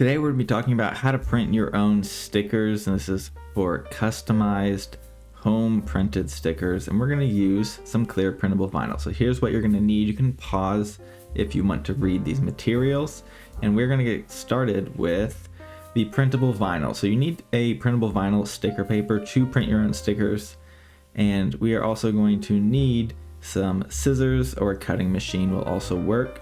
Today we're going to be talking about how to print your own stickers, and this is for customized home printed stickers, and we're going to use some clear printable vinyl. So here's what you're going to need. You can pause if you want to read these materials, and we're going to get started with the printable vinyl. So you need a printable vinyl sticker paper to print your own stickers, and we are also going to need some scissors, or a cutting machine will also work.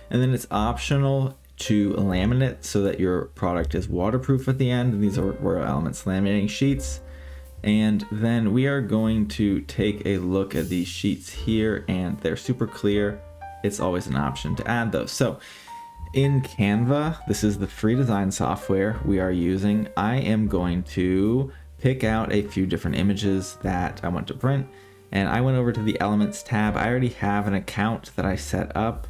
And then it's optional to laminate so that your product is waterproof at the end. And these are Royal Elements laminating sheets. And then we are going to take a look at these sheets here, and they're super clear. It's always an option to add those. So in Canva, this is the free design software we are using. I am going to pick out a few different images that I want to print. And I went over to the Elements tab. I already have an account that I set up.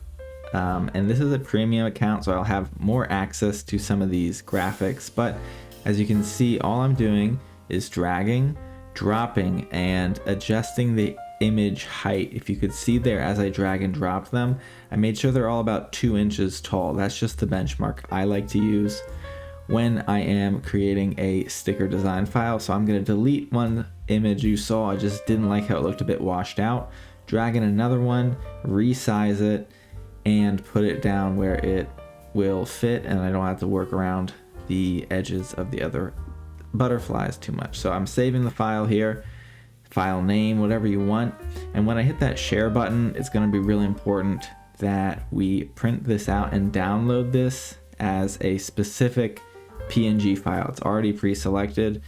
And this is a premium account, so I'll have more access to some of these graphics. But as you can see, all I'm doing is dragging, dropping, and adjusting the image height. If you could see there as I drag and drop them, I made sure they're all about 2 inches tall. That's just the benchmark I like to use when I am creating a sticker design file. So I'm going to delete one image you saw. I just didn't like how it looked a bit washed out. Drag in another one, resize it, and put it down where it will fit, and I don't have to work around the edges of the other butterflies too much. So I'm saving the file here, file name, whatever you want. And when I hit that share button, it's going to be really important that we print this out and download this as a specific PNG file. It's already pre-selected.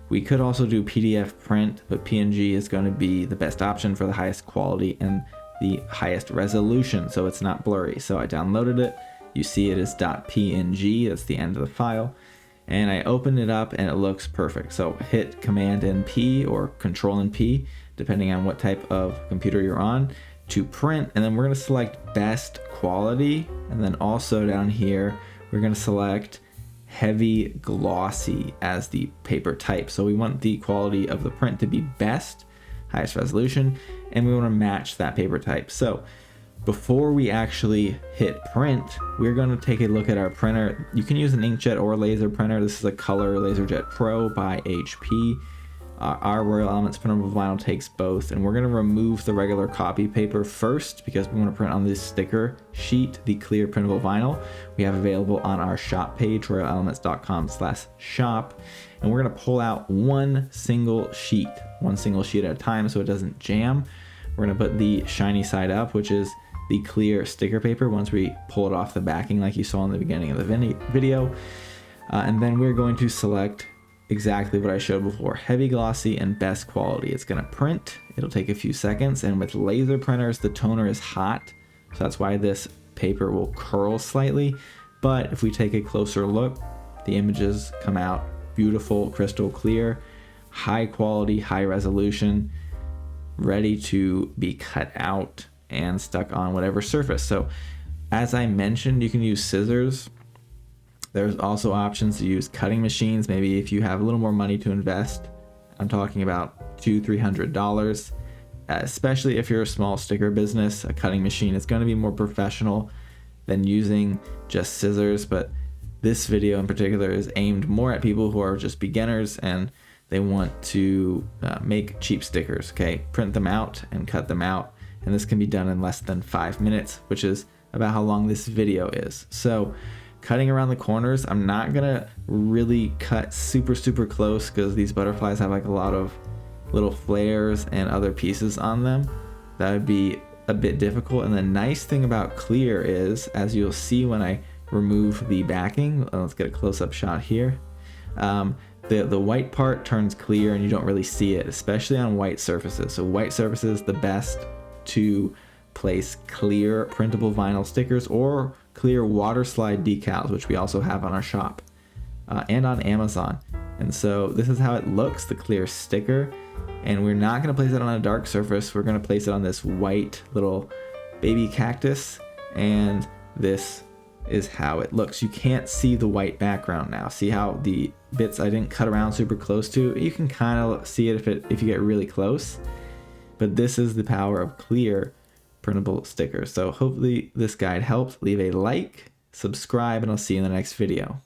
We could also do PDF print, but PNG is going to be the best option for the highest quality and the highest resolution, so it's not blurry. So I downloaded it. You see it is .png. That's the end of the file, and I opened it up and it looks perfect. So hit Command and P or Control and P, depending on what type of computer you're on, to print. And then we're going to select best quality, and then also down here we're going to select heavy glossy as the paper type. So we want the quality of the print to be best, highest resolution, and we want to match that paper type. So before we actually hit print, we're going to take a look at our printer. You can use an inkjet or a laser printer. This is a Color LaserJet Pro by HP. Our Royal Elements printable vinyl takes both, and we're going to remove the regular copy paper first because we want to print on this sticker sheet the clear printable vinyl we have available on our shop page, royalelements.com/shop. And we're going to pull out one single sheet at a time so it doesn't jam. We're going to put the shiny side up, which is the clear sticker paper, once we pull it off the backing like you saw in the beginning of the video. And then we're going to select exactly what I showed before, heavy glossy and best quality. It's going to print. It'll take a few seconds, and with laser printers the toner is hot, so that's why this paper will curl slightly. But if we take a closer look, the images come out beautiful, crystal clear, high quality, high resolution, ready to be cut out and stuck on whatever surface. So as I mentioned, you can use scissors. There's also options to use cutting machines. Maybe if you have a little more money to invest, I'm talking about $200-300, especially if you're a small sticker business. A cutting machine is going to be more professional than using just scissors, but this video in particular is aimed more at people who are just beginners and they want to make cheap stickers. Okay, print them out and cut them out, and this can be done in less than 5 minutes, which is about how long this video is. So cutting around the corners, I'm not gonna really cut super close because these butterflies have like a lot of little flares and other pieces on them. That would be a bit difficult. And the nice thing about clear is, as you'll see when I remove the backing, let's get a close-up shot here, the white part turns clear and you don't really see it, especially on white surfaces. So white surfaces, the best to place clear printable vinyl stickers or clear water slide decals, which we also have on our shop and on Amazon. And so this is how it looks, the clear sticker. And we're not going to place it on a dark surface. We're going to place it on this white little baby cactus, and this is how it looks. You can't see the white background now. See how the bits I didn't cut around super close to? You can kind of see it if you get really close. But this is the power of clear printable stickers. So hopefully this guide helped. Leave a like, subscribe, and I'll see you in the next video.